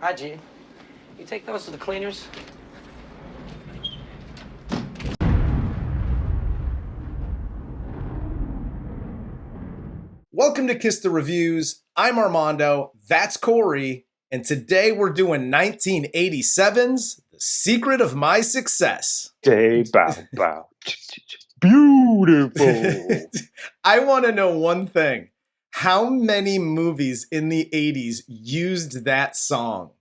Hi, G. You take those to the cleaners? Welcome to Kiss the Reviews. I'm Armando, that's Corey, and today we're doing 1987's The Secret of My Success. Day bow bow. Beautiful. I want to know one thing. How many movies in the 80s used that song?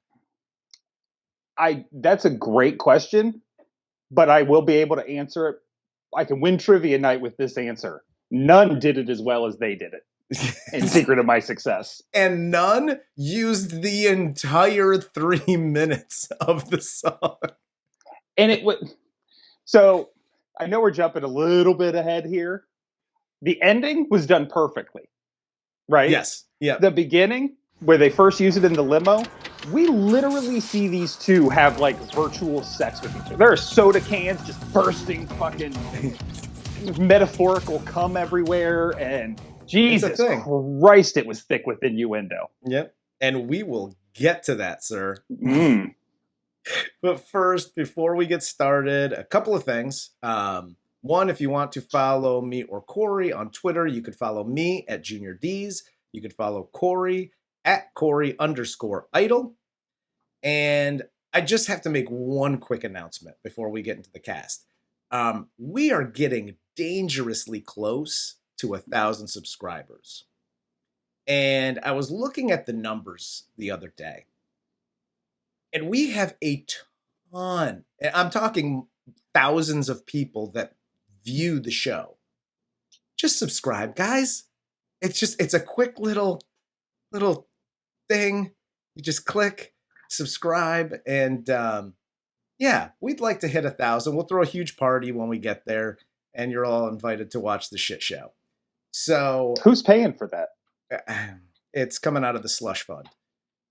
That's a great question, but I will be able to answer it. I can win trivia night with this answer. None did it as well as they did it. In Secret of My Success. And none used the entire 3 minutes of the song. And it would. So I know we're jumping a little bit ahead here. The ending was done perfectly, right? Yes. Yeah. The beginning, where they first use it in the limo, we literally see these two have like virtual sex with each other. There are soda cans just bursting, fucking metaphorical cum everywhere, and Jesus Christ, it was thick with innuendo. Yep. And we will get to that, sir. But first, before we get started, a couple of things. One, if you want to follow me or Corey on Twitter, you could follow me at Junior D's. You could follow Corey at Corey_idol. And I just have to make one quick announcement before we get into the cast. We are getting dangerously close to 1,000 subscribers. And I was looking at the numbers the other day. And we have a ton, I'm talking thousands of people that view the show. Just subscribe, guys. It's a quick little thing. You just click, subscribe, and yeah, we'd like to hit 1,000. We'll throw a huge party when we get there, and you're all invited to watch the shit show. So who's paying for that? It's coming out of the slush fund.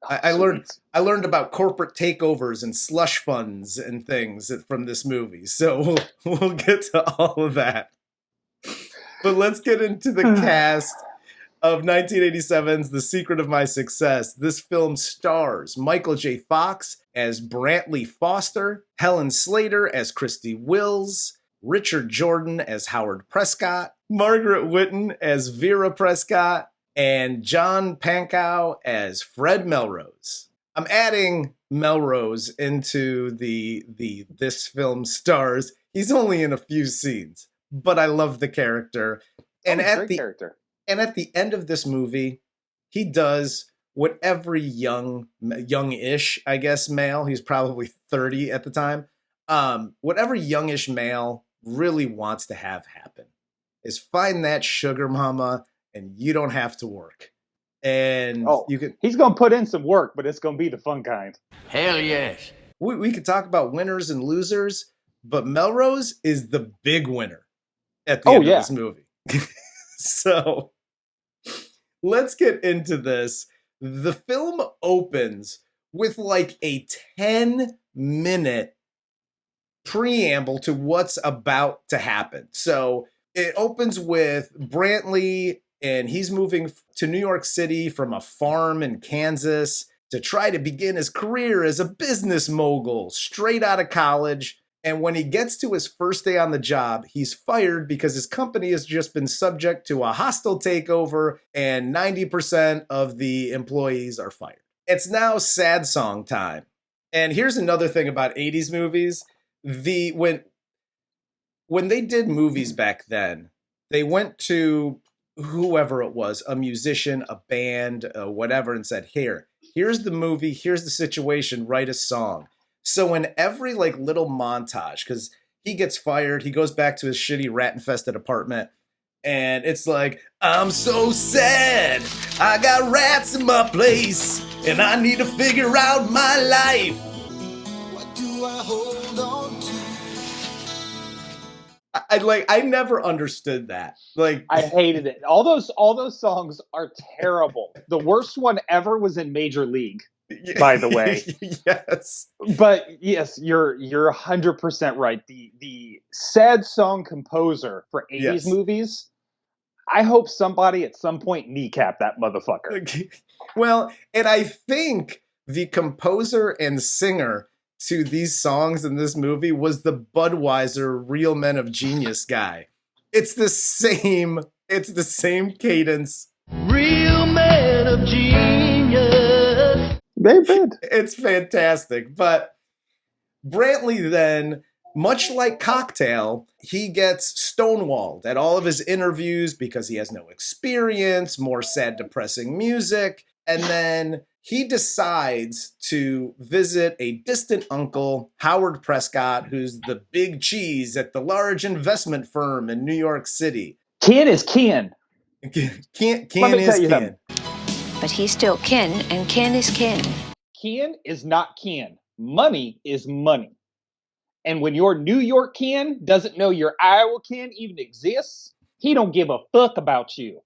I learned about corporate takeovers and slush funds and things from this movie. So we'll get to all of that. But let's get into the cast of 1987's The Secret of My Success. This film stars Michael J. Fox as Brantley Foster, Helen Slater as Christy Wills, Richard Jordan as Howard Prescott, Margaret Whitton as Vera Prescott, and John Pankow as Fred Melrose. I'm adding Melrose into the this film stars. He's only in a few scenes, but I love the character. And at the end of this movie, he does what every youngish, I guess, male, he's probably 30 at the time, whatever youngish male really wants to have happen is find that sugar mama and you don't have to work. And he's going to put in some work, but it's going to be the fun kind. Hell yes. We could talk about winners and losers, but Melrose is the big winner at the end of this movie. So let's get into this. The film opens with like a 10-minute preamble to what's about to happen. So it opens with Brantley, and he's moving to New York City from a farm in Kansas to try to begin his career as a business mogul straight out of college. And when he gets to his first day on the job, he's fired because his company has just been subject to a hostile takeover and 90% of the employees are fired. It's now sad song time. And here's another thing about 80s movies. When they did movies back then, they went to whoever it was, a musician, a band, whatever, and said, here's the movie, here's the situation, write a song. So in every like little montage, because he gets fired, he goes back to his shitty rat-infested apartment, and it's like, I'm so sad, I got rats in my place, and I need to figure out my life. What do I hold on to? I never understood that. Like, I hated it. All those songs are terrible. The worst one ever was in Major League, by the way. Yes. But yes, you're 100% right. The sad song composer for 80s movies, I hope somebody at some point kneecap that motherfucker. Well, and I think the composer and singer to these songs in this movie was the Budweiser Real Men of Genius guy. It's the same cadence. Real Men of Genius. They did. It's fantastic. But Brantley then, much like Cocktail, he gets stonewalled at all of his interviews because he has no experience, more sad, depressing music. And then he decides to visit a distant uncle, Howard Prescott, who's the big cheese at the large investment firm in New York City. Ken is Ken. Ken is Ken. But he's still Ken, and Ken is Ken. Ken is not Ken. Money is money. And when your New York Ken doesn't know your Iowa Ken even exists, he don't give a fuck about you.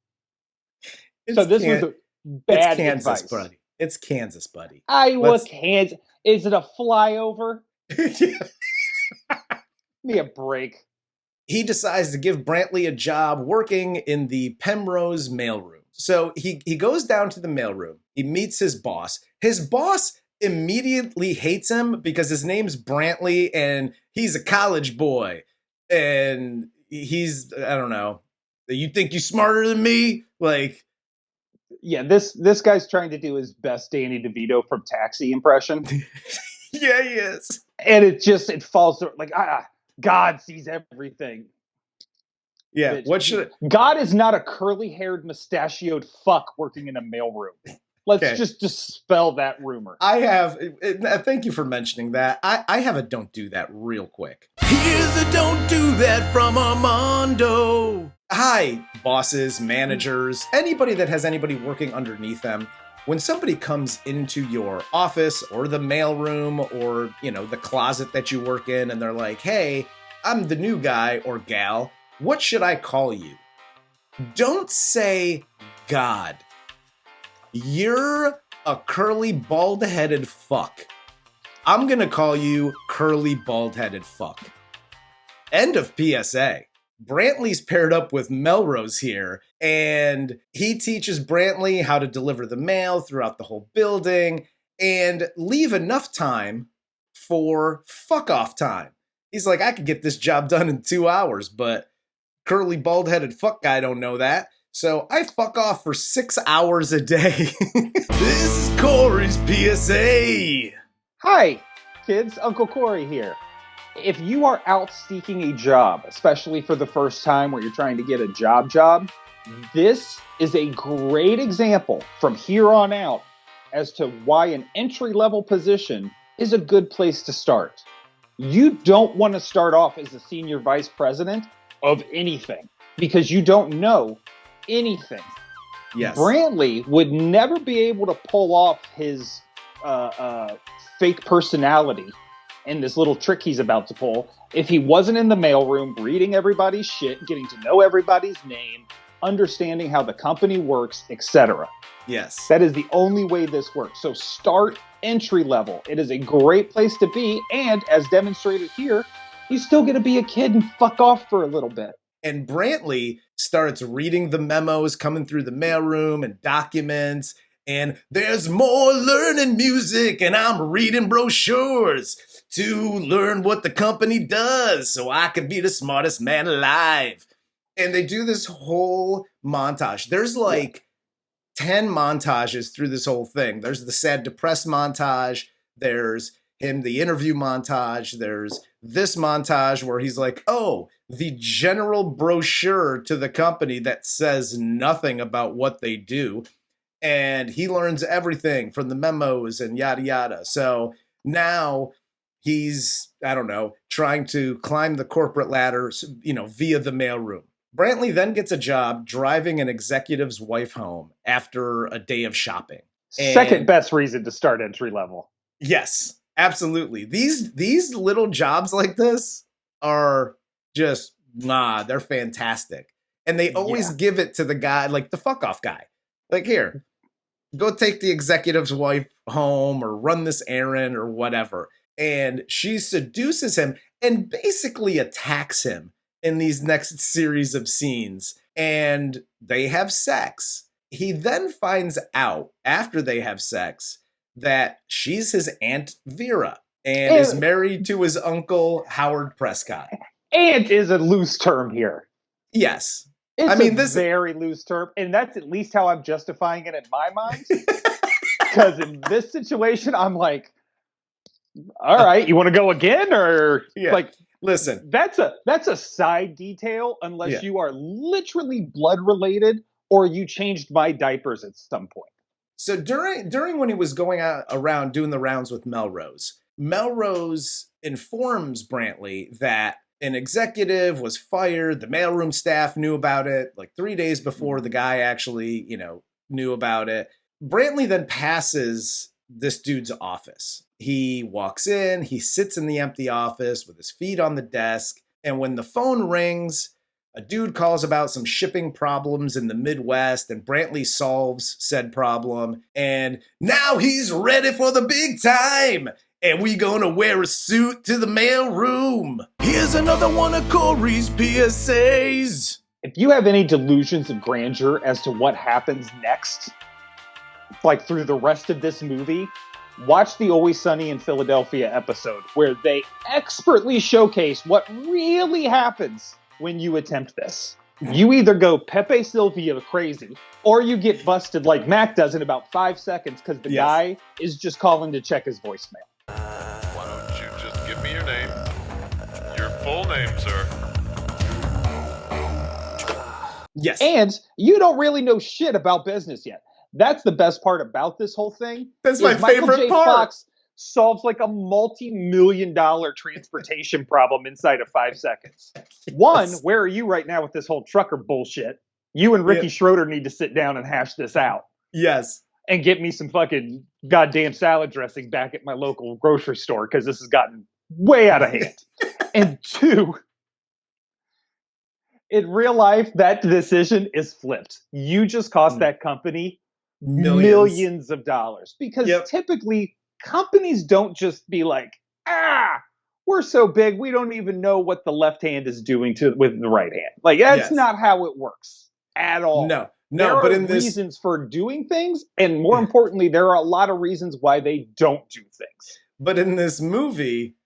So this was a bad Kansas, advice. buddy. It's Kansas, buddy. Iowa, Kansas. Is it a flyover? Give me a break. He decides to give Brantley a job working in the Penrose mailroom. So he goes down to the mailroom. He meets his boss. His boss immediately hates him because his name's Brantley and he's a college boy. And he's, I don't know, you think you're smarter than me? Like, yeah, this guy's trying to do his best Danny DeVito from Taxi impression. Yeah, he is. And it falls through like, God sees everything. Yeah, bitch. God is not a curly-haired, mustachioed fuck working in a mailroom. Let's just dispel that rumor. Thank you for mentioning that. I have a don't do that real quick. Here's a don't do that from Armando. Hi, bosses, managers, anybody that has anybody working underneath them. When somebody comes into your office or the mailroom or, the closet that you work in and they're like, hey, I'm the new guy or gal. What should I call you? Don't say God. You're a curly, bald-headed fuck. I'm going to call you curly, bald-headed fuck. End of PSA. Brantley's paired up with Melrose here, and he teaches Brantley how to deliver the mail throughout the whole building and leave enough time for fuck-off time. He's like, I could get this job done in 2 hours, but curly, bald-headed fuck guy don't know that. So I fuck off for 6 hours a day. This is Corey's PSA. Hi, kids. Uncle Corey here. If you are out seeking a job, especially for the first time where you're trying to get a job, this is a great example from here on out as to why an entry-level position is a good place to start. You don't want to start off as a senior vice president of anything because you don't know anything. Yes. Brantley would never be able to pull off his fake personality and this little trick he's about to pull if he wasn't in the mailroom reading everybody's shit, getting to know everybody's name, understanding how the company works, etc. Yes. That is the only way this works. So start entry level. It is a great place to be, and as demonstrated here, you still get to be a kid and fuck off for a little bit. And Brantley starts reading the memos coming through the mailroom and documents. And there's more learning music, and I'm reading brochures to learn what the company does so I can be the smartest man alive. And they do this whole montage. There's 10 montages through this whole thing. There's the sad, depressed montage. There's him, the interview montage. There's this montage where he's like, oh, the general brochure to the company that says nothing about what they do. And he learns everything from the memos and yada, yada. So now he's, I don't know, trying to climb the corporate ladder, via the mailroom. Brantley then gets a job driving an executive's wife home after a day of shopping. Second best reason to start entry level. Yes, absolutely. These little jobs like this are just, they're fantastic. And they always give it to the guy, like the fuck off guy. Like, here, go take the executive's wife home or run this errand or whatever. And she seduces him and basically attacks him in these next series of scenes. And they have sex. He then finds out after they have sex that she's his Aunt Vera and is married to his uncle, Howard Prescott. Aunt is a loose term here. Yes. It's very loose term, and that's at least how I'm justifying it in my mind. Because in this situation, I'm like, all right, you want to go again? Or listen, that's a side detail unless you are literally blood related or you changed my diapers at some point. So during when he was going around doing the rounds with Melrose informs Brantley that an executive was fired. The mailroom staff knew about it like 3 days before the guy actually, knew about it. Brantley then passes this dude's office. He walks in, he sits in the empty office with his feet on the desk. And when the phone rings, a dude calls about some shipping problems in the Midwest, and Brantley solves said problem. And now he's ready for the big time. And we gonna wear a suit to the mail room. Here's another one of CORY's PSAs. If you have any delusions of grandeur as to what happens next, like through the rest of this movie, watch the Always Sunny in Philadelphia episode where they expertly showcase what really happens when you attempt this. You either go Pepe Sylvia crazy, or you get busted like Mac does in about 5 seconds because the guy is just calling to check his voicemail. Why don't you just give me your name? Your full name, sir. Yes. And you don't really know shit about business yet. That's the best part about this whole thing. That's my favorite part. Fox solves like a multi-million-dollar transportation problem inside of 5 seconds. One, where are you right now with this whole trucker bullshit? You and Ricky Schroeder need to sit down and hash this out. Yes. And get me some fucking goddamn salad dressing back at my local grocery store because this has gotten way out of hand. And two, in real life, that decision is flipped. You just cost that company millions of dollars. Because typically, companies don't just be like, we're so big, we don't even know what the left hand is doing with the right hand. Like, that's not how it works at all. No, there but are in this reasons for doing things, and more importantly, there are a lot of reasons why they don't do things. But in this movie,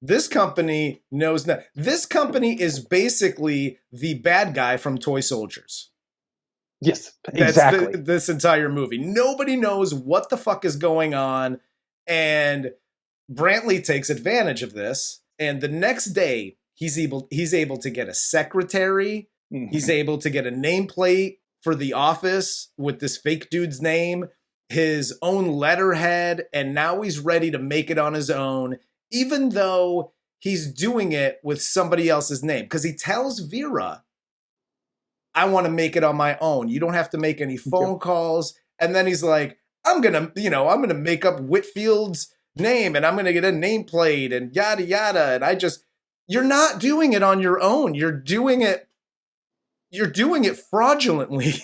this company knows that this company is basically the bad guy from Toy Soldiers. Yes, exactly. That's this entire movie. Nobody knows what the fuck is going on, and Brantley takes advantage of this. And the next day, he's able to get a secretary. Mm-hmm. He's able to get a nameplate for the office with this fake dude's name, his own letterhead, and now he's ready to make it on his own, even though he's doing it with somebody else's name. Because he tells Vera, I want to make it on my own. You don't have to make any phone calls. And then he's like, I'm going to make up Whitfield's name and I'm going to get a nameplate and yada, yada. And you're not doing it on your own. You're doing it fraudulently.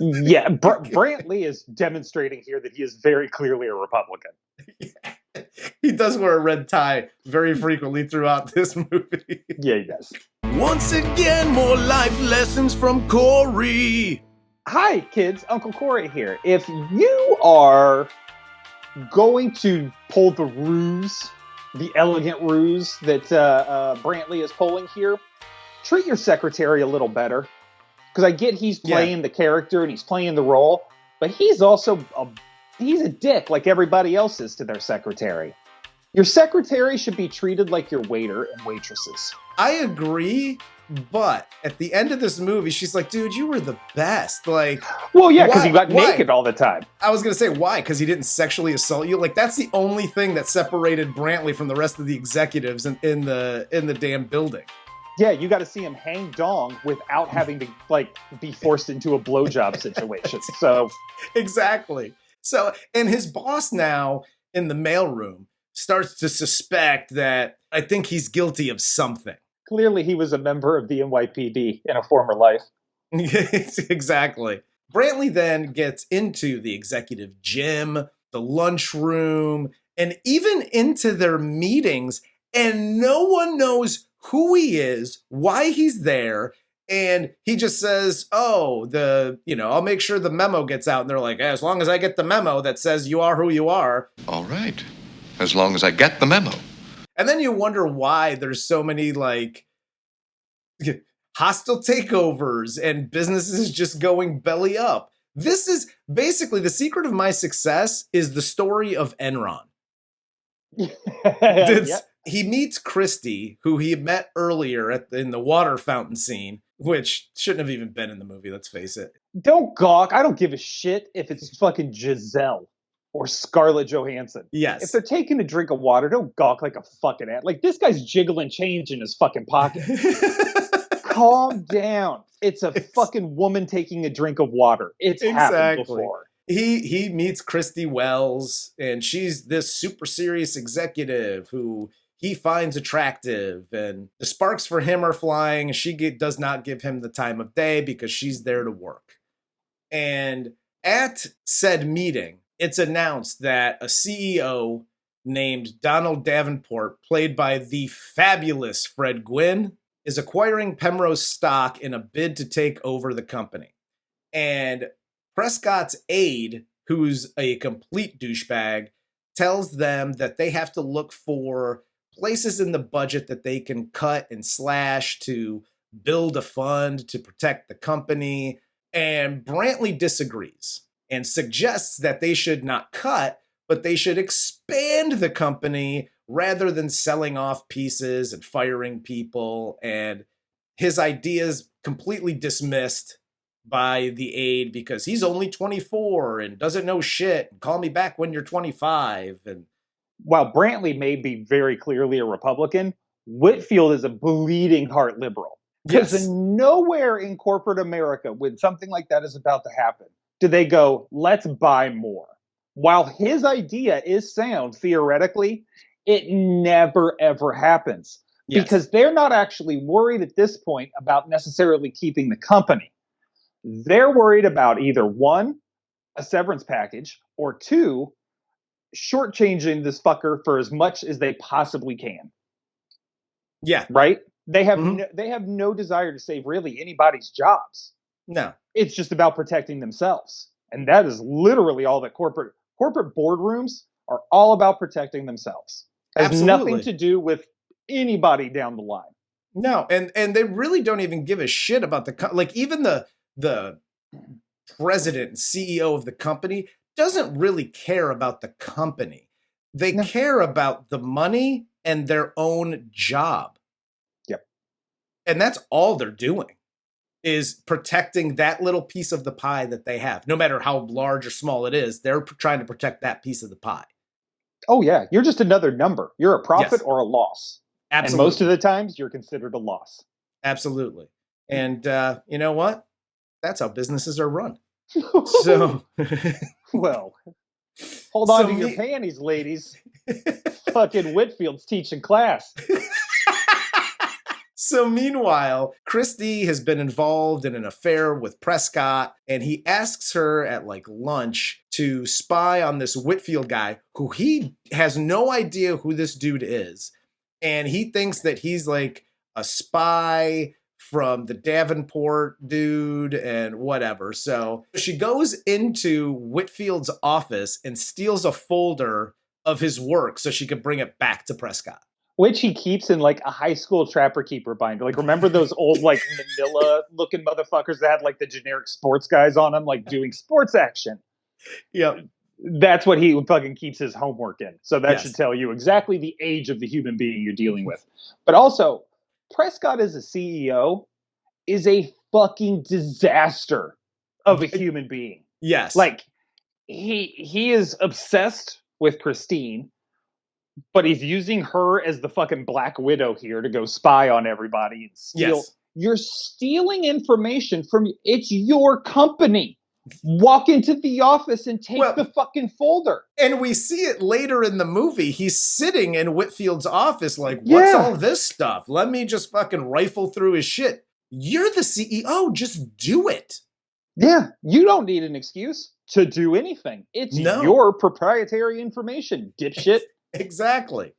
Yeah, Brantley is demonstrating here that he is very clearly a Republican. Yeah. He does wear a red tie very frequently throughout this movie. Yeah, he does. Once again, more life lessons from CORY. Hi, kids. Uncle Corey here. If you are going to pull the ruse, the elegant ruse that Brantley is pulling here, treat your secretary a little better. Because I get he's playing the character and he's playing the role, but he's also he's a dick like everybody else is to their secretary. Your secretary should be treated like your waiter and waitresses. I agree, but at the end of this movie, she's like, dude, you were the best. Like, well, yeah, because you got naked all the time. I was going to say, why? Because he didn't sexually assault you? Like, that's the only thing that separated Brantley from the rest of the executives in the damn building. Yeah, you got to see him hang dong without having to, be forced into a blowjob situation. So exactly. So, and his boss now in the mailroom starts to suspect that I think he's guilty of something. Clearly, he was a member of the NYPD in a former life. Exactly. Brantley then gets into the executive gym, the lunchroom, and even into their meetings, and no one knows who he is, why he's there, And he just says, oh, I'll make sure the memo gets out. And they're like, as long as I get the memo that says you are who you are. All right. As long as I get the memo. And then you wonder why there's so many like hostile takeovers and businesses just going belly up. This is basically the secret of my success is the story of Enron. Yep. He meets Christy, who he met earlier in the water fountain scene, which shouldn't have even been in the movie, let's face it. Don't gawk. I don't give a shit if it's fucking Giselle or Scarlett Johansson. Yes. If they're taking a drink of water, don't gawk like a fucking ass. Like, this guy's jiggling change in his fucking pocket. Calm down. It's a fucking woman taking a drink of water. It's happened before. He meets Christy Wills, and she's this super serious executive who he finds attractive, and the sparks for him are flying. She does not give him the time of day because she's there to work. And at said meeting, it's announced that a CEO named Donald Davenport, played by the fabulous Fred Gwynne, is acquiring Penrose stock in a bid to take over the company. And Prescott's aide, who's a complete douchebag, tells them that they have to look for places in the budget that they can cut and slash to build a fund to protect the company. And Brantley disagrees and suggests that they should not cut, but they should expand the company rather than selling off pieces and firing people. And his ideas completely dismissed by the aide because he's only 24 and doesn't know shit. Call me back when you're 25. And while Brantley may be very clearly a Republican, Whitfield is a bleeding heart liberal. Because nowhere in corporate America, when something like that is about to happen, do they go, let's buy more. While his idea is sound, theoretically, it never, ever happens. Yes. Because they're not actually worried at this point about necessarily keeping the company. They're worried about either one, a severance package, or two, shortchanging this fucker for as much as they possibly can. Yeah. Right? They have they have no desire to save really anybody's jobs. No. It's just about protecting themselves. And that is literally all that corporate boardrooms are all about, protecting themselves. It has nothing to do with anybody down the line. No, and they really don't even give a shit about even the president and CEO of the company doesn't really care about the company. They care about the money and their own job. Yep. And that's all they're doing, is protecting that little piece of the pie that they have. No matter how large or small it is, they're trying to protect that piece of the pie. Oh, yeah. You're just another number. You're a profit or a loss. Absolutely. And most of the times, you're considered a loss. Absolutely. And you know what? That's how businesses are run. So, well, hold on to your panties, ladies. Fucking Whitfield's teaching class. So meanwhile, Christy has been involved in an affair with Prescott, and he asks her at lunch to spy on this Whitfield guy who he has no idea who this dude is. And he thinks that he's like a spy from the Davenport dude and whatever. So she goes into Whitfield's office and steals a folder of his work so she could bring it back to Prescott. Which he keeps in a high school trapper keeper binder. Remember those old manila looking motherfuckers that had the generic sports guys on them, doing sports action? Yeah. That's what he fucking keeps his homework in. So that should tell you exactly the age of the human being you're dealing with. But also, Prescott as a CEO is a fucking disaster of a human being. Yes. He is obsessed with Christine, but he's using her as the fucking Black Widow here to go spy on everybody and steal. Yes. You're stealing information from, it's your company. Walk into the office and take the fucking folder. And we see it later in the movie. He's sitting in Whitfield's office what's all this stuff? Let me just fucking rifle through his shit. You're the CEO. Just do it. Yeah. You don't need an excuse to do anything. It's your proprietary information, dipshit. Exactly.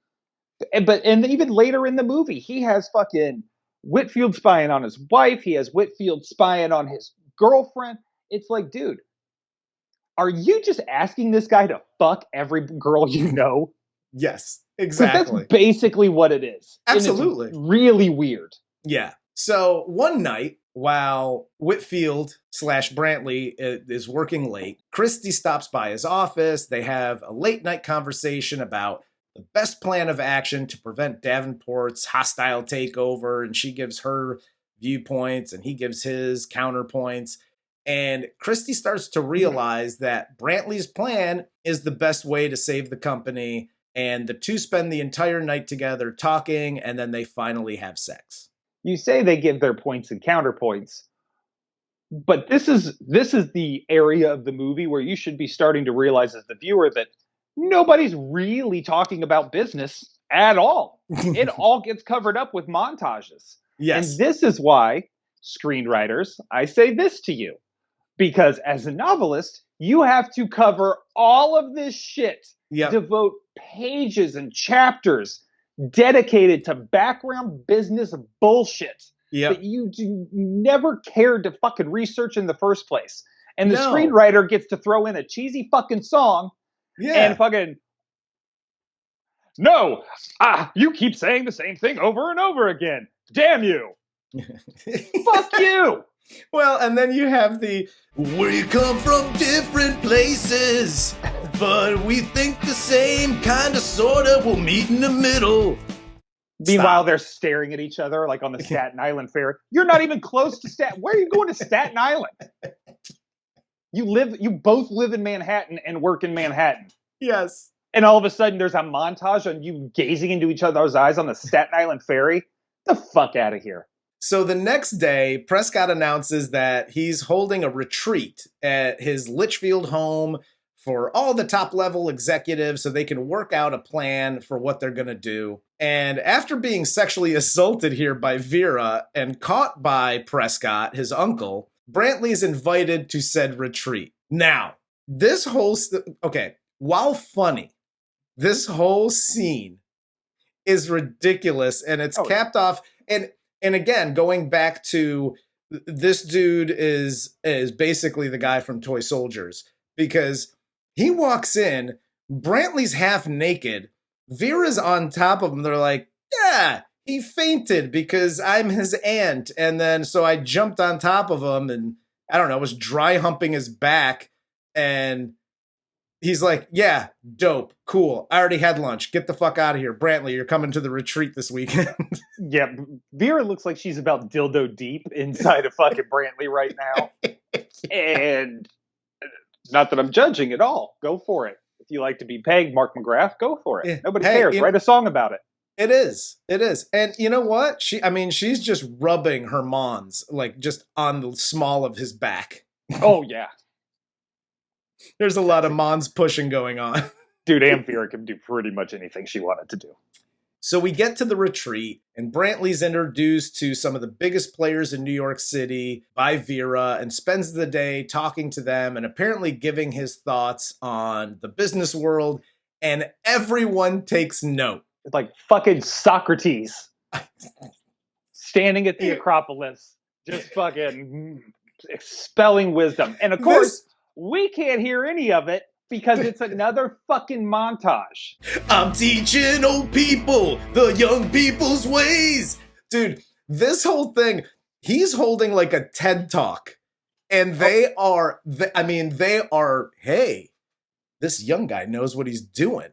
And even later in the movie, he has fucking Whitfield spying on his wife. He has Whitfield spying on his girlfriend. It's like, dude, are you just asking this guy to fuck every girl you know? Yes, exactly. That's basically what it is. Absolutely. And it's really weird. Yeah. So one night, while Whitfield / Brantley is working late, Christy stops by his office. They have a late night conversation about the best plan of action to prevent Davenport's hostile takeover. And she gives her viewpoints and he gives his counterpoints. And Christy starts to realize that Brantley's plan is the best way to save the company. And the two spend the entire night together talking, and then they finally have sex. You say they give their points and counterpoints, but this is the area of the movie where you should be starting to realize as the viewer that nobody's really talking about business at all. It all gets covered up with montages. Yes. And this is why, screenwriters, I say this to you. Because as a novelist, you have to cover all of this shit, devote pages and chapters dedicated to background business bullshit that you never cared to fucking research in the first place. And the screenwriter gets to throw in a cheesy fucking song and fucking, no, you keep saying the same thing over and over again. Damn you. Fuck you. Well, and then you have we come from different places, but we think the same, kind of, sort of, we'll meet in the middle. Meanwhile, they're staring at each other like on the Staten Island Fair. You're not even close to Staten. Where are you going to Staten Island? You both live in Manhattan and work in Manhattan. Yes. And all of a sudden there's a montage on you gazing into each other's eyes on the Staten Island Ferry. The fuck out of here. So the next day, Prescott announces that he's holding a retreat at his Litchfield home for all the top-level executives so they can work out a plan for what they're going to do. And after being sexually assaulted here by Vera and caught by Prescott, his uncle, Brantley is invited to said retreat. Now, this whole... while funny, this whole scene is ridiculous, and it's capped off... And again, going back to this dude is basically the guy from Toy Soldiers, because he walks in, Brantley's half naked, Vera's on top of him. They're like, yeah, he fainted because I'm his aunt. And then so I jumped on top of him and I don't know, was dry humping his back. And he's like, yeah, dope, cool. I already had lunch. Get the fuck out of here. Brantley, you're coming to the retreat this weekend. Yeah, Vera looks like she's about dildo deep inside of fucking Brantley right now. And not that I'm judging at all. Go for it. If you like to be pegged, Mark McGrath, go for it. Nobody cares. Write a song about it. It is. And you know what? She's just rubbing her mons, like just on the small of his back. Oh, yeah. There's a lot of mons pushing going on. Dude, Vera can do pretty much anything she wanted to do. So we get to the retreat, and Brantley's introduced to some of the biggest players in New York City by Vera and spends the day talking to them and apparently giving his thoughts on the business world, and everyone takes note. It's like fucking Socrates standing at the Acropolis, just fucking expelling wisdom. And of course, we can't hear any of it because it's another fucking montage. I'm teaching old people the young people's ways. Dude, this whole thing, he's holding like a TED Talk. And they are, hey, this young guy knows what he's doing.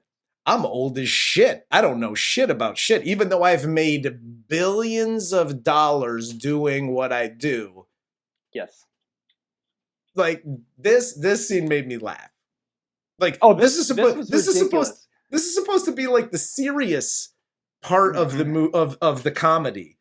I'm old as shit. I don't know shit about shit, even though I've made billions of dollars doing what I do. Yes. Like this scene made me laugh. Like, this is supposed to be like the serious part of the of the comedy.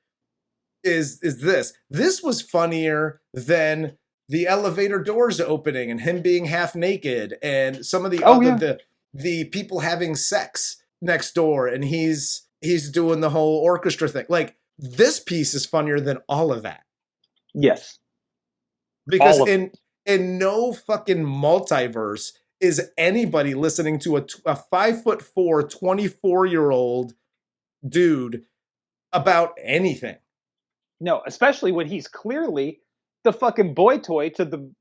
Is this? This was funnier than the elevator doors opening and him being half naked and some of the the people having sex next door and he's doing the whole orchestra thing. Like, this piece is funnier than all of that. Yes. Because in no fucking multiverse is anybody listening to a 5'4", 24-year-old dude about anything. No, especially when he's clearly the fucking boy toy to the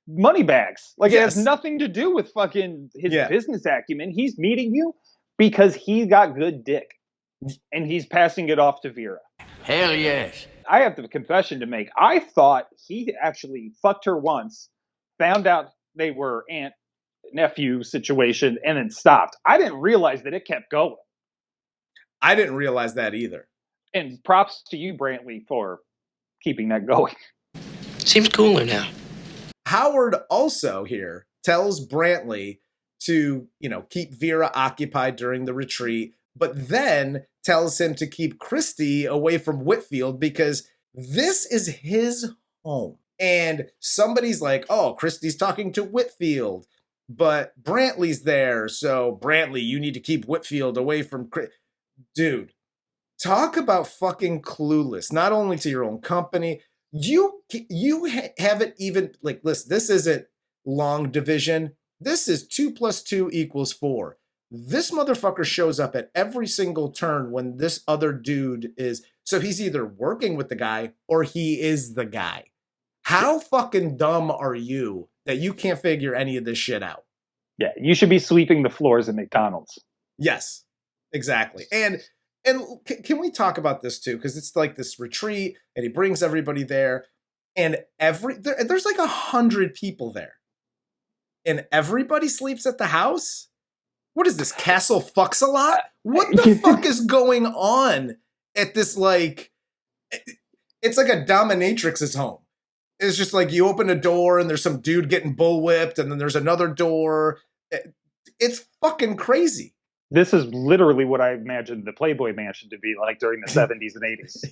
money bags. Like, it has nothing to do with fucking his business acumen. He's meeting you because he got good dick. And he's passing it off to Vera. Hell yes. I have the confession to make. I thought he actually fucked her once, found out they were aunt-nephew situation, and then stopped. I didn't realize that it kept going. I didn't realize that either. And props to you, Brantley, for keeping that going. Seems cooler now. Howard also here tells Brantley to, keep Vera occupied during the retreat, but then tells him to keep Christy away from Whitfield because this is his home. And somebody's like, oh, Christy's talking to Whitfield, but Brantley's there. So Brantley, you need to keep Whitfield away from Dude, talk about fucking clueless, not only to your own company. You haven't even, listen, this isn't long division. This is 2 + 2 = 4. This motherfucker shows up at every single turn when this other dude is. So he's either working with the guy or he is the guy. How fucking dumb are you that you can't figure any of this shit out? Yeah, you should be sweeping the floors at McDonald's. Yes, exactly. And can we talk about this too? Because it's like this retreat and he brings everybody there and there's like 100 people there. And everybody sleeps at the house? What is this, Castle Fucks a Lot? What the fuck is going on at this, it's like a dominatrix's home. It's just like you open a door and there's some dude getting bullwhipped and then there's another door. It's fucking crazy. This is literally what I imagined the Playboy Mansion to be like during the 70s and 80s.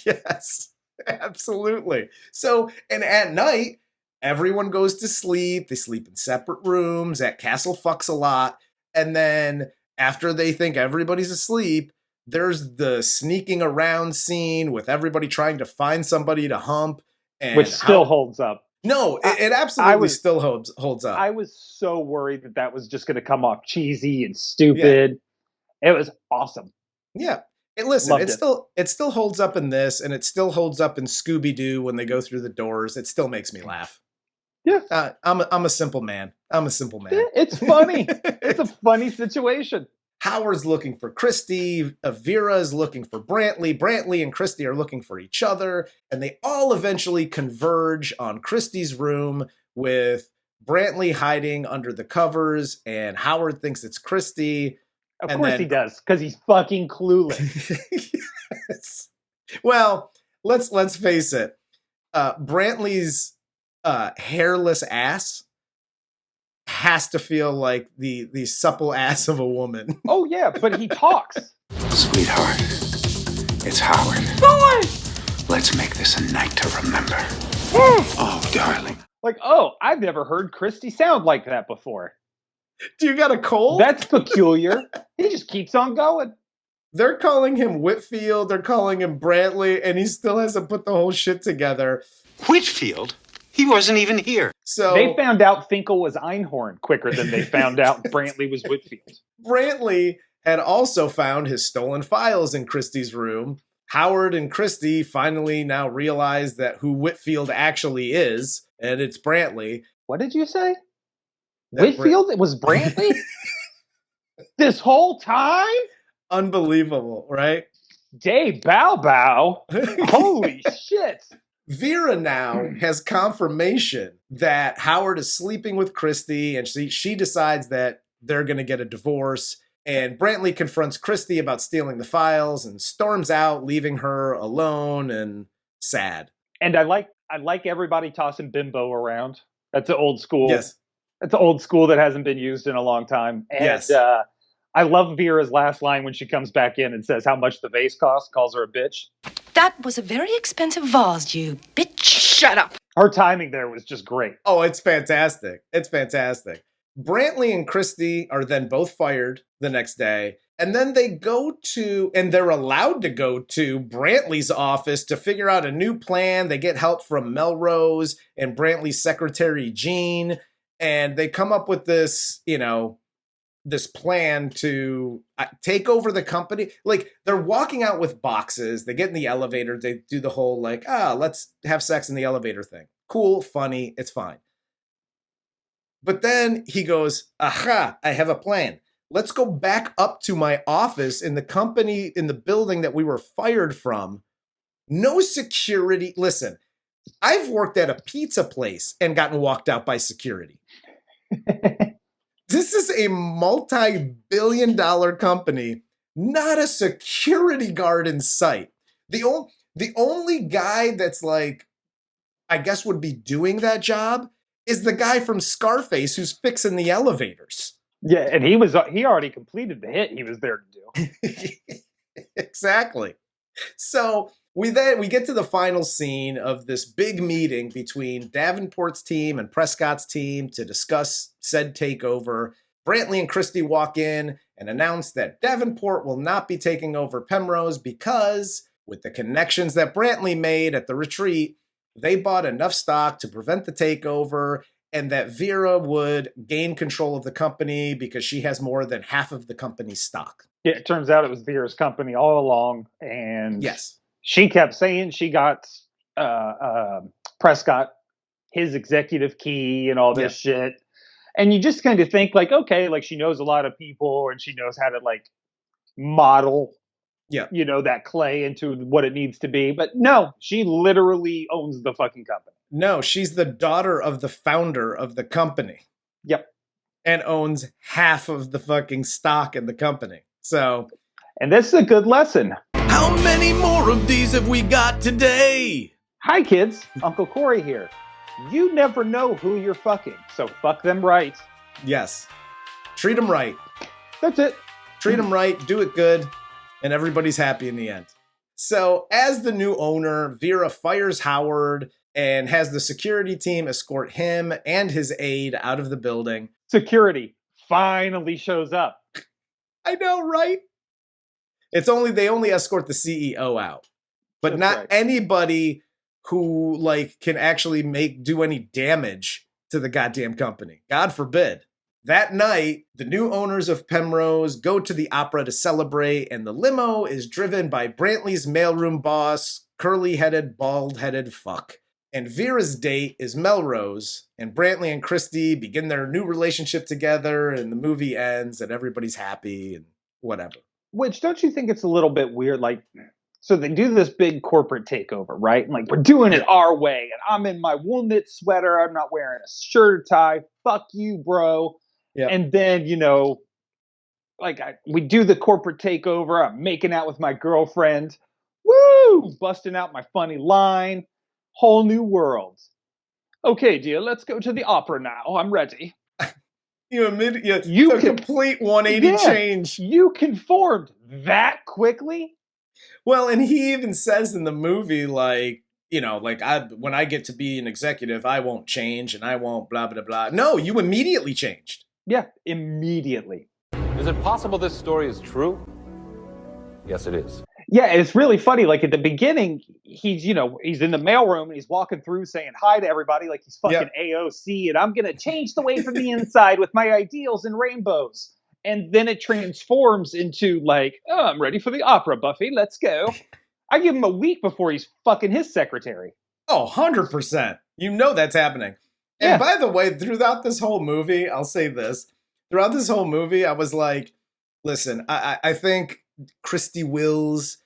Yes, absolutely. So, and at night, everyone goes to sleep. They sleep in separate rooms at Castle Fucks a Lot. And then after they think everybody's asleep, there's the sneaking around scene with everybody trying to find somebody to hump. And which still holds up. No, it absolutely still holds up. I was so worried that was just going to come off cheesy and stupid. Yeah. It was awesome. Yeah. Listen, it still holds up in this, and it still holds up in Scooby-Doo when they go through the doors. It still makes me laugh. Yeah. I'm a simple man. I'm a simple man. Yeah, it's funny. It's a funny situation. Howard's looking for Christy. Vera is looking for Brantley. Brantley and Christy are looking for each other. And they all eventually converge on Christy's room with Brantley hiding under the covers. And Howard thinks it's Christy. Of course he does, because he's fucking clueless. Yes. Well, let's face it. Brantley's hairless ass has to feel like the supple ass of a woman. Oh yeah, but he talks. Sweetheart, it's Howard. Boy! Let's make this a night to remember. Oh, darling. Like, I've never heard Christy sound like that before. Do you got a cold? That's peculiar. He just keeps on going. They're calling him Whitfield, they're calling him Brantley, and he still hasn't put the whole shit together. Whitfield? He wasn't even here. So they found out Finkel was Einhorn quicker than they found out Brantley was Whitfield. Brantley had also found his stolen files in Christie's room. Howard and Christy finally now realize that who Whitfield actually is, and it's Brantley. What did you say? Whitfield? It was Brantley? This whole time? Unbelievable, right? Day Bow Bow? Holy shit. Vera now has confirmation that Howard is sleeping with Christy, and she decides that they're going to get a divorce. And Brantley confronts Christy about stealing the files and storms out, leaving her alone and sad. And I like everybody tossing bimbo around. That's an old school. Yes. That's an old school that hasn't been used in a long time. And yes. I love Vera's last line when she comes back in and says how much the vase costs, calls her a bitch. That was a very expensive vase, you bitch. Shut up. Her timing there was just great. Oh, it's fantastic. It's fantastic. Brantley and Christy are then both fired the next day. And then they go to, and they're allowed to go to Brantley's office to figure out a new plan. They get help from Melrose and Brantley's secretary, Jean. And they come up with this, this plan to take over the company. Like, they're walking out with boxes. They get in the elevator. They do the whole, like, let's have sex in the elevator thing. Cool, funny, it's fine. But then he goes, aha, I have a plan. Let's go back up to my office in the company, in the building that we were fired from. No security. Listen, I've worked at a pizza place and gotten walked out by security. This is a multi-billion-dollar company, not a security guard in sight. The only guy that's like, I guess would be doing that job is the guy from Scarface who's fixing the elevators. Yeah, and he already completed the hit he was there to do. Exactly. So we get to the final scene of this big meeting between Davenport's team and Prescott's team to discuss said takeover. Brantley and Christy walk in and announce that Davenport will not be taking over Penrose because, with the connections that Brantley made at the retreat, they bought enough stock to prevent the takeover, and that Vera would gain control of the company because she has more than half of the company's stock. Yeah, it turns out it was Vera's company all along, and yes, she kept saying she got Prescott his executive key and all this shit. And you just kind of think like, okay, like she knows a lot of people and she knows how to like model, you know, that clay into what it needs to be. But no, she literally owns the fucking company. No, she's the daughter of the founder of the company. Yep. And owns half of the fucking stock in the company. So. And this is a good lesson. How many more of these have we got today? Hi, kids. Uncle Corey here. You never know who you're fucking, so fuck them right. Yes. Treat them right. That's it. Treat them right, do it good, and everybody's happy in the end. So, as the new owner, Vera fires Howard and has the security team escort him and his aide out of the building. Security finally shows up. I know, right? They only escort the CEO out, but That's not right. anybody who like can actually do any damage to the goddamn company. God forbid. That night, the new owners of Penrose go to the opera to celebrate, and the limo is driven by Brantley's mailroom boss, curly-headed, bald-headed fuck. And Vera's date is Melrose, and Brantley and Christy begin their new relationship together, and the movie ends, and everybody's happy, and whatever. Which, don't you think it's a little bit weird? Like, so they do this big corporate takeover, right? And like, we're doing it our way, and I'm in my wool knit sweater, I'm not wearing a shirt or tie, fuck you, bro. Yeah. And then, you know, like we do the corporate takeover. I'm making out with my girlfriend. Woo! Busting out my funny line. Whole new world. Okay, dear, let's go to the opera now. I'm ready. You complete 180 change. You conformed that quickly? Well, and he even says in the movie, like, you know, like, when I get to be an executive, I won't change and I won't blah, blah, blah. No, you immediately changed. Yeah, immediately. Is it possible this story is true? Yes, it is. Yeah, it's really funny. Like at the beginning, he's in the mailroom and he's walking through saying hi to everybody like he's fucking AOC and I'm going to change the way from the inside with my ideals and rainbows. And then it transforms into like, oh, I'm ready for the opera, Buffy. Let's go. I give him a week before he's fucking his secretary. Oh, 100%. You know that's happening. And by the way, throughout this whole movie, I'll say this. Throughout this whole movie, I was like, listen, I think Christy Wills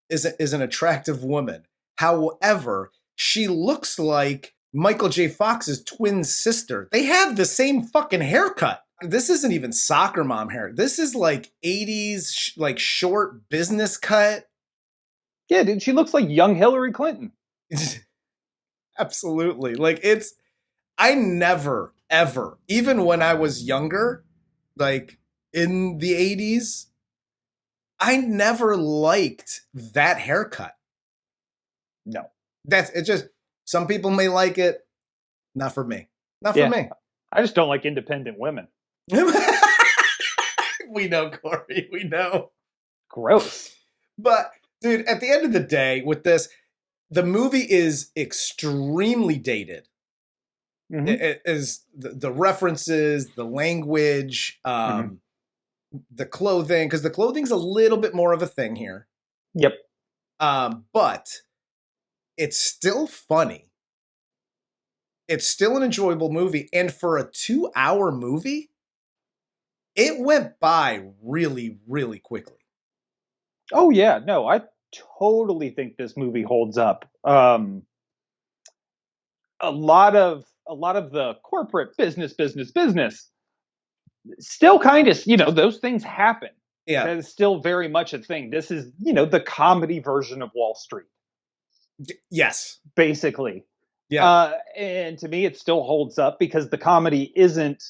is an attractive woman. However, she looks like Michael J. Fox's twin sister. They have the same fucking haircut. This isn't even soccer mom hair. This is like 80s, like short business cut. Yeah, dude, she looks like young Hillary Clinton. Absolutely. Like I never, ever, even when I was younger, like in the 80s, I never liked that haircut. No. It's just, some people may like it. Not for me. Not for me. I just don't like independent women. We know, Corey. We know. Gross. But, dude, at the end of the day, with this, the movie is extremely dated. Mm-hmm. It is the references, the language. the clothing, because the clothing's a little bit more of a thing here. Yep. But it's still funny. It's still an enjoyable movie. And for a 2-hour movie, it went by really, really quickly. Oh, yeah. No, I totally think this movie holds up. A lot of the corporate business still kind of, those things happen. Yeah. That is still very much a thing. This is, the comedy version of Wall Street. Yes. Basically. Yeah. And to me, it still holds up because the comedy isn't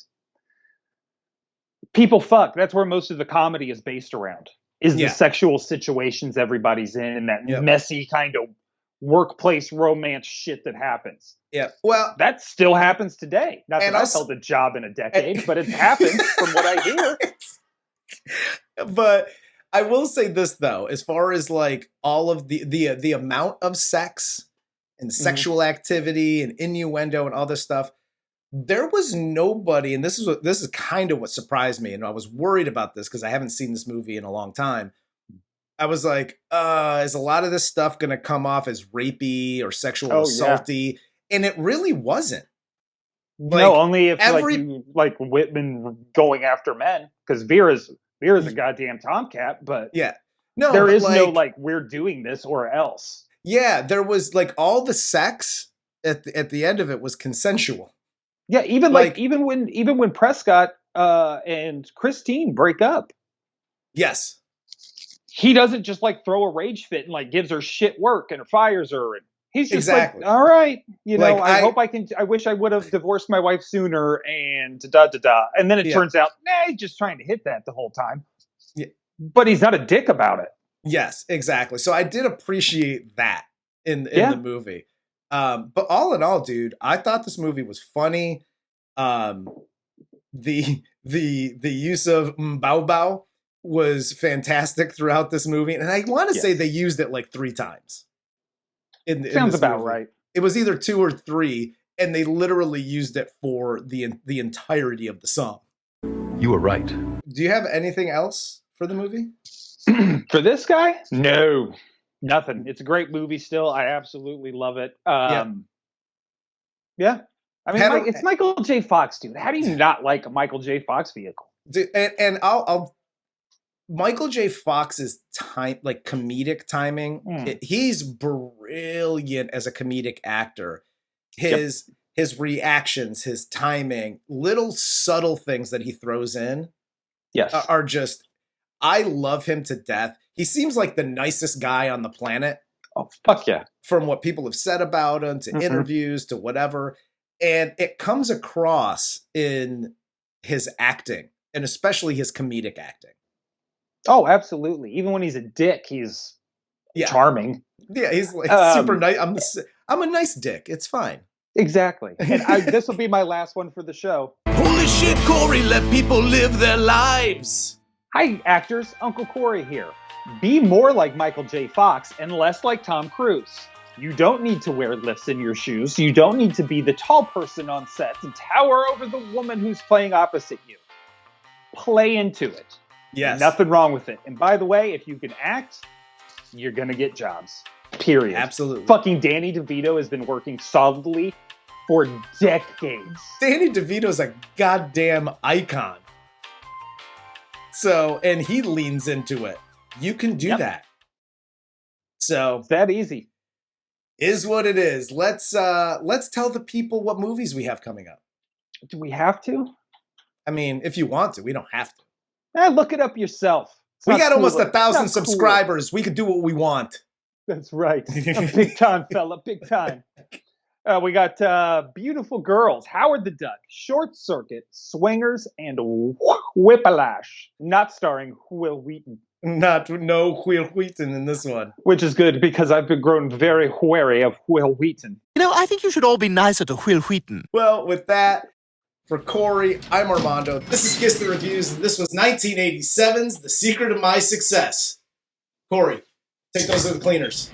people fuck. That's where most of the comedy is based around. Is the sexual situations everybody's in and that messy kind of workplace romance shit that happens. Yeah. Well, that still happens today. Not that I've held a job in a decade, but it happens from what I hear. But I will say this though, as far as like all of the amount of sex and sexual activity and innuendo and all this stuff, there was nobody, and this is kind of what surprised me, and I was worried about this because I haven't seen this movie in a long time. I was like, is a lot of this stuff going to come off as rapey or sexual assaulty? Yeah. And it really wasn't. Like, no, only if like Whitman going after men, because Vera's a goddamn tomcat, but no, there is no like we're doing this or else. Yeah, there was like all the sex at the end of it was consensual. Yeah, even when Prescott and Christine break up. Yes. He doesn't just like throw a rage fit and like gives her shit work and fires her. And he's just like, all right, I wish I would have divorced my wife sooner and da-da-da. And then it turns out, he's just trying to hit that the whole time. Yeah. But he's not a dick about it. Yes, exactly. So I did appreciate that in the movie. But all in all, dude, I thought this movie was funny. The use of Bao Bao was fantastic throughout this movie, and I want to say they used it like 3 times. Sounds about right. It was either 2 or 3, and they literally used it for the entirety of the song. You were right. Do you have anything else for the movie? For this guy? No. Nothing. It's a great movie still. I absolutely love it. Yeah. I mean, it's Michael J. Fox, dude. How do you not like a Michael J. Fox vehicle? Dude, and I'll Michael J. Fox's comedic timing. He's brilliant as a comedic actor. His reactions, his timing, little subtle things that he throws in, are just. I love him to death. He seems like the nicest guy on the planet. Oh, fuck yeah. From what people have said about him to interviews to whatever. And it comes across in his acting and especially his comedic acting. Oh, absolutely. Even when he's a dick, he's charming. Yeah, he's like super nice. I'm a nice dick. It's fine. Exactly. And this will be my last one for the show. Holy shit, Corey, let people live their lives. Hi, actors. Uncle Corey here. Be more like Michael J. Fox and less like Tom Cruise. You don't need to wear lifts in your shoes. You don't need to be the tall person on set and tower over the woman who's playing opposite you. Play into it. Yes. Nothing wrong with it. And by the way, if you can act, you're going to get jobs. Period. Absolutely. Fucking Danny DeVito has been working solidly for decades. Danny DeVito's a goddamn icon. So, and he leans into it. You can do that. So it's that easy. Is what it is. Let's tell the people what movies we have coming up. Do we have to? I mean, if you want to, we don't have to. Look it up yourself. We got almost 1,000 subscribers. Cool. We could do what we want. That's right. A big time, fella. Big time. We got Beautiful Girls, Howard the Duck, Short Circuit, Swingers, and Whiplash. Not starring Will Wheaton. No Will Wheaton in this one. Which is good because I've been grown very wary of Will Wheaton. I think you should all be nicer to Will Wheaton. Well, with that, for Corey, I'm Armando. This is Kiss the Reviews, and this was 1987's The Secret of My Success. Corey, take those to the cleaners.